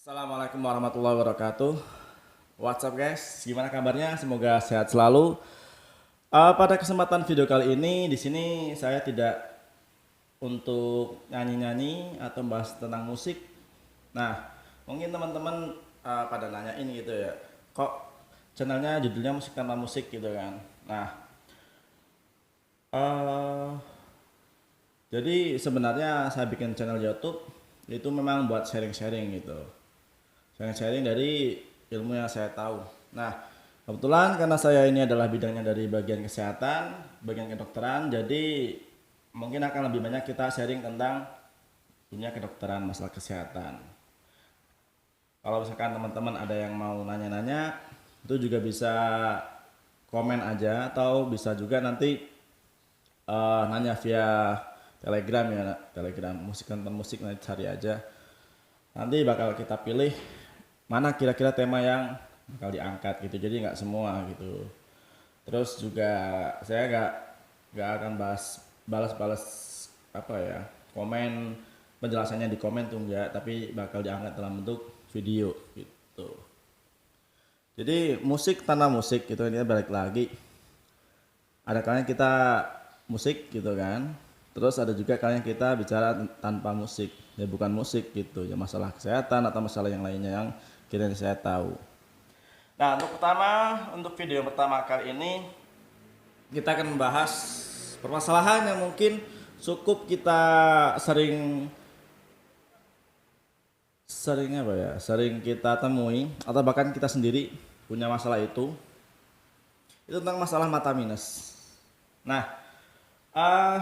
Assalamualaikum warahmatullahi wabarakatuh. What's up guys? Gimana kabarnya? Semoga sehat selalu. Pada kesempatan video kali ini, di sini saya tidak untuk nyanyi-nyanyi atau bahas tentang musik. Nah, mungkin teman-teman pada nanyain gitu ya, kok channelnya judulnya musik tanpa musik gitu kan? Nah, eh, jadi sebenarnya saya bikin channel YouTube itu memang buat sharing-sharing gitu. Sharing-sharing dari ilmu yang saya tahu. Nah, kebetulan karena saya ini adalah bidangnya dari bagian kesehatan, bagian kedokteran, jadi mungkin akan lebih banyak kita sharing tentang dunia kedokteran, masalah kesehatan. Kalau misalkan teman-teman ada yang mau nanya-nanya, itu juga bisa komen aja atau bisa juga nanti nanya via Telegram ya, Telegram musik tentang musik nanti cari aja. Nanti bakal kita pilih mana kira-kira tema yang bakal diangkat gitu, jadi nggak semua gitu. Terus juga saya nggak akan balas-balas apa ya, komen penjelasannya di komen tuh enggak, tapi bakal diangkat dalam bentuk video gitu. Jadi musik tanpa musik gitu, ini balik lagi, ada kalanya kita musik gitu kan, terus ada juga kalanya kita bicara tanpa musik ya, bukan musik gitu ya, masalah kesehatan atau masalah yang lainnya yang kiranya saya tahu. Nah, untuk video yang pertama kali ini kita akan membahas permasalahan yang mungkin cukup kita sering sering apa ya, sering kita temui atau bahkan kita sendiri punya masalah itu tentang masalah mata minus. Nah, uh,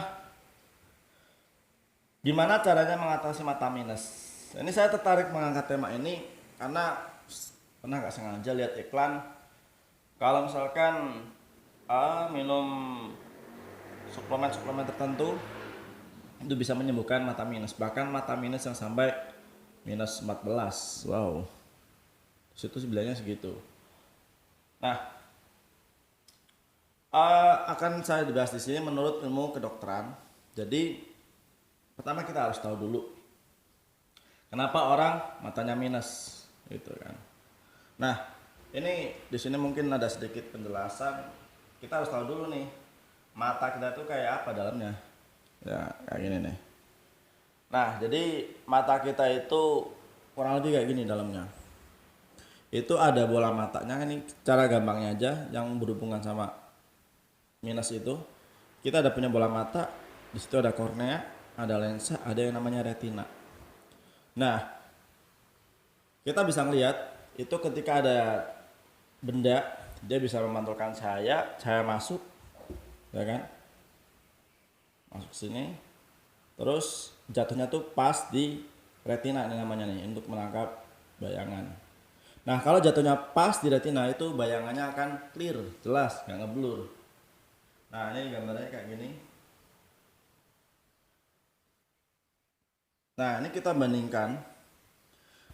gimana caranya mengatasi mata minus? Ini saya tertarik mengangkat tema ini karena pernah nggak sengaja lihat iklan kalau misalkan minum suplemen-suplemen tertentu itu bisa menyembuhkan mata minus, bahkan mata minus yang sampai minus 14. Wow, situ bilangnya segitu. Nah, akan saya dibahas di sini menurut ilmu kedokteran. Jadi pertama kita harus tahu dulu kenapa orang matanya minus gitu kan. Nah, ini di sini mungkin ada sedikit penjelasan. Kita harus tahu dulu nih, mata kita itu kayak apa dalamnya. Ya, kayak gini nih. Nah, jadi mata kita itu kurang lebih kayak gini dalamnya. Itu ada bola matanya, ini cara gampangnya aja yang berhubungan sama minus itu. Kita ada punya bola mata, di situ ada kornea, ada lensa, ada yang namanya retina. Nah, kita bisa ngelihat itu ketika ada benda, dia bisa memantulkan cahaya masuk, ya kan? Masuk sini, terus jatuhnya tuh pas di retina ini namanya nih, untuk menangkap bayangan. Nah, kalau jatuhnya pas di retina itu bayangannya akan clear, jelas, nggak ngeblur. Nah, ini gambarnya kayak gini. Nah, ini kita bandingkan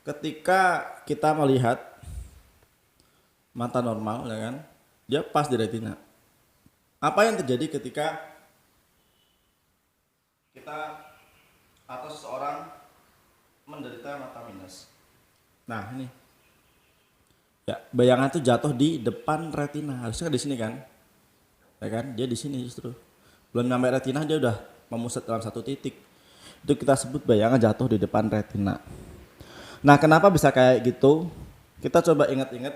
ketika kita melihat mata normal, ya kan, dia pas di retina. Apa yang terjadi ketika kita atau seseorang menderita mata minus? Nah, ini ya, bayangan itu jatuh di depan retina, harusnya di sini kan, ya kan, dia di sini justru belum sampai retina, dia udah memusat dalam satu titik. Itu kita sebut bayangan jatuh di depan retina. Nah, kenapa bisa kayak gitu? Kita coba ingat-ingat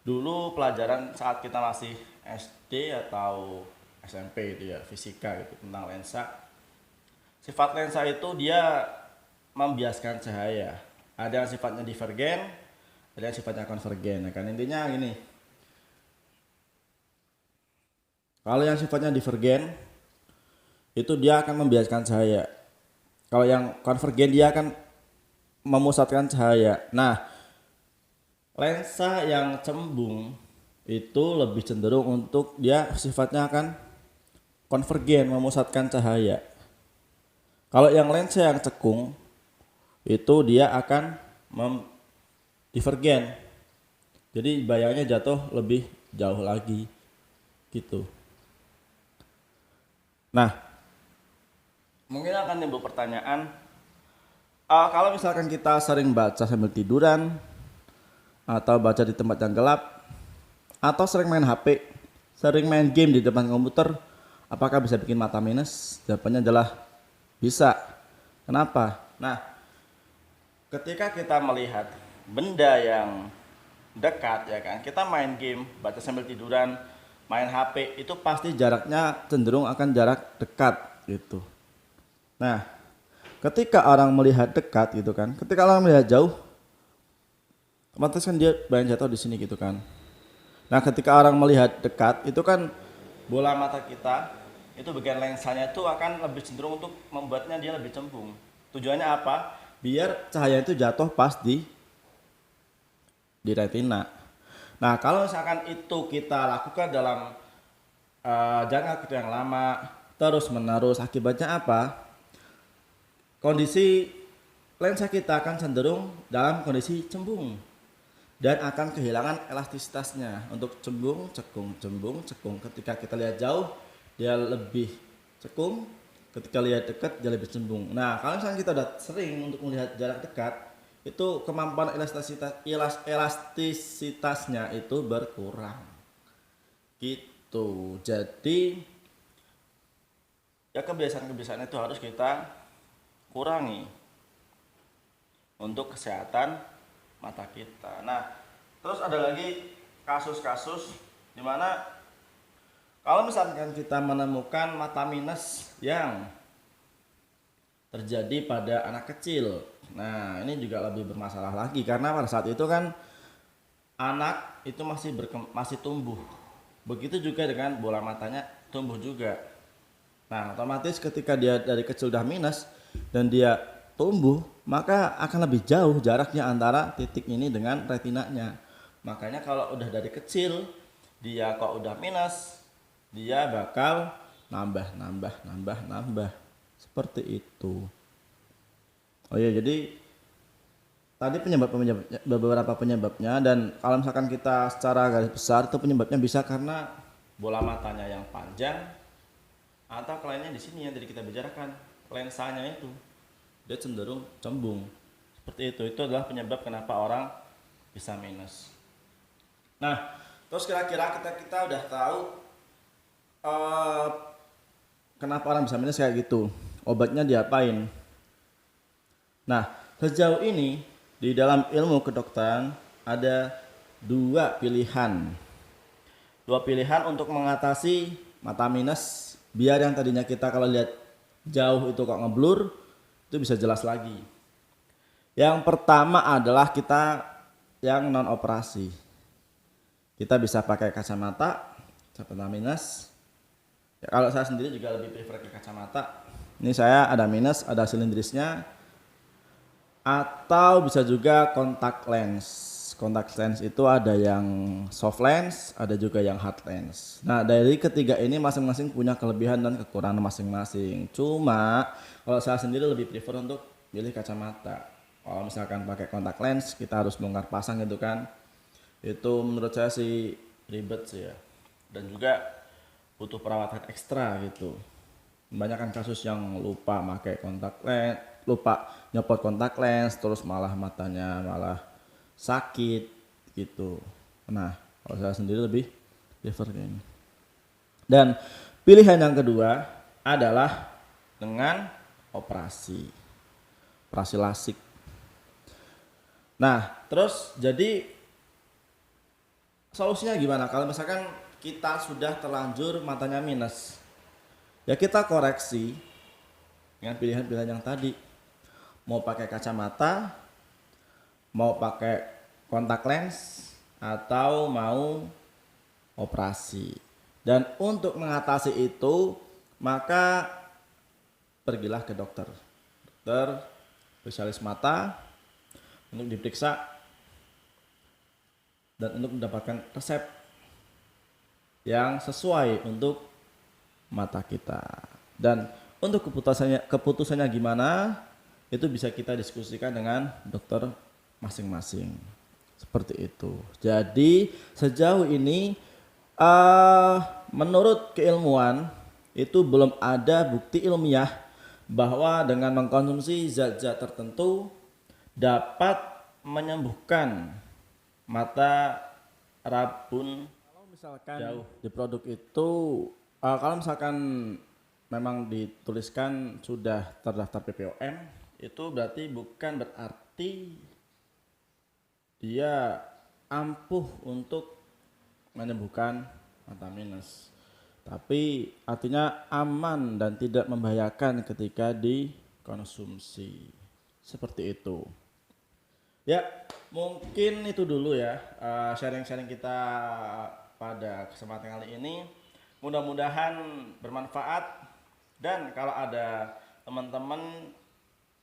dulu pelajaran saat kita masih SD atau SMP itu ya, fisika gitu, tentang lensa. Sifat lensa itu dia membiaskan cahaya. Ada yang sifatnya divergen, ada yang sifatnya konvergen. Nah, kan intinya gini. Kalau yang sifatnya divergen itu dia akan membiaskan cahaya. Kalau yang konvergen dia akan memusatkan cahaya. Nah, lensa yang cembung itu lebih cenderung untuk dia sifatnya akan konvergen, memusatkan cahaya. Kalau yang lensa yang cekung itu dia akan divergen. Jadi bayangannya jatuh lebih jauh lagi gitu. Nah, mungkin akan timbul pertanyaan, Kalau misalkan kita sering baca sambil tiduran atau baca di tempat yang gelap atau sering main HP, sering main game di depan komputer, apakah bisa bikin mata minus? Jawabannya adalah bisa. Kenapa? Nah, ketika kita melihat benda yang dekat ya kan, kita main game, baca sambil tiduran, main HP, itu pasti jaraknya cenderung akan jarak dekat gitu. Nah, ketika orang melihat dekat gitu kan, ketika orang melihat jauh, otomatis kan dia banyak jatuh di sini gitu kan. Nah, ketika orang melihat dekat itu kan bola mata kita itu bagian lensanya itu akan lebih cenderung untuk membuatnya dia lebih cembung. Tujuannya apa? Biar cahaya itu jatuh pas di retina. Nah, kalau misalkan itu kita lakukan dalam jangka waktu yang lama, terus menerus, akibatnya apa? Kondisi lensa kita akan cenderung dalam kondisi cembung dan akan kehilangan elastisitasnya untuk cembung, cekung, cembung, cekung. Ketika kita lihat jauh, dia lebih cekung. Ketika lihat dekat, dia lebih cembung. Nah, kalau misalnya kita udah sering untuk melihat jarak dekat, itu kemampuan elastisitasnya itu berkurang. Gitu. Jadi ya kebiasaan-kebiasaan itu harus kita kurangi untuk kesehatan mata kita. Nah, terus ada lagi kasus-kasus di mana kalau misalkan kita menemukan mata minus yang terjadi pada anak kecil, nah ini juga lebih bermasalah lagi karena pada saat itu kan anak itu masih tumbuh. Begitu juga dengan bola matanya tumbuh juga. Nah, otomatis ketika dia dari kecil udah minus dan dia tumbuh, maka akan lebih jauh jaraknya antara titik ini dengan retinanya. Makanya kalau udah dari kecil dia kok udah minus, dia bakal nambah seperti itu. Oh iya, jadi tadi beberapa penyebabnya, dan kalau misalkan kita secara garis besar itu penyebabnya bisa karena bola matanya yang panjang atau lainnya di sini yang tadi kita bicarakan, lensanya itu dia cenderung cembung. Seperti itu adalah penyebab kenapa orang bisa minus. Nah, terus kira-kira kita udah tahu kenapa orang bisa minus kayak gitu, obatnya diapain. Nah, sejauh ini di dalam ilmu kedokteran ada dua pilihan untuk mengatasi mata minus biar yang tadinya kita kalau lihat jauh itu kok ngeblur itu bisa jelas lagi. Yang pertama adalah kita yang non operasi. Kita bisa pakai kacamata minus. Ya, kalau saya sendiri juga lebih prefer ke kacamata. Ini saya ada minus, ada silindrisnya. Atau bisa juga kontak lens. Kontak lens itu ada yang soft lens, ada juga yang hard lens. Nah, dari ketiga ini masing-masing punya kelebihan dan kekurangan masing-masing. Cuma kalau saya sendiri lebih prefer untuk pilih kacamata. Kalau misalkan pakai kontak lens, kita harus bongkar pasang gitu kan. Itu menurut saya sih ribet sih ya. Dan juga butuh perawatan ekstra gitu. Banyak kan kasus yang lupa pakai kontak lens, lupa nyopot kontak lens, terus malah matanya malah sakit gitu. Nah, kalau saya sendiri lebih prefer kayak ini. Dan pilihan yang kedua adalah dengan operasi lasik. Nah, terus jadi solusinya gimana? Kalau misalkan kita sudah terlanjur matanya minus, ya kita koreksi dengan pilihan-pilihan yang tadi. Mau pakai kacamata, mau pakai kontak lens, atau mau operasi. Dan untuk mengatasi itu, maka pergilah ke dokter spesialis mata untuk diperiksa dan untuk mendapatkan resep yang sesuai untuk mata kita. Dan untuk keputusannya gimana, itu bisa kita diskusikan dengan dokter masing-masing. Seperti itu. Jadi sejauh ini menurut keilmuan itu belum ada bukti ilmiah bahwa dengan mengkonsumsi zat-zat tertentu dapat menyembuhkan mata rabun. Kalau misalkan jauh di produk itu, kalau misalkan memang dituliskan sudah terdaftar PPOM, itu berarti bukan berarti dia ampuh untuk menyembuhkan mata minus, tapi artinya aman dan tidak membahayakan ketika dikonsumsi. Seperti itu. Ya, mungkin itu dulu ya sharing-sharing kita pada kesempatan kali ini. Mudah-mudahan bermanfaat, dan kalau ada teman-teman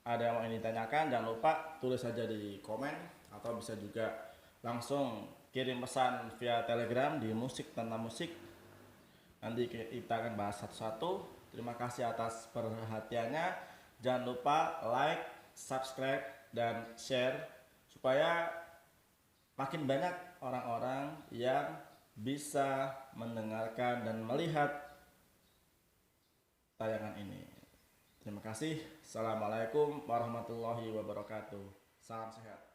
ada yang mau ini ditanyakan, jangan lupa tulis saja di komen, atau bisa juga langsung kirim pesan via Telegram di Musik Tentang Musik. Nanti kita akan bahas satu-satu. Terima kasih atas perhatiannya. Jangan lupa like, subscribe, dan share supaya makin banyak orang-orang yang bisa mendengarkan dan melihat tayangan ini. Terima kasih. Assalamualaikum warahmatullahi wabarakatuh. Salam sehat.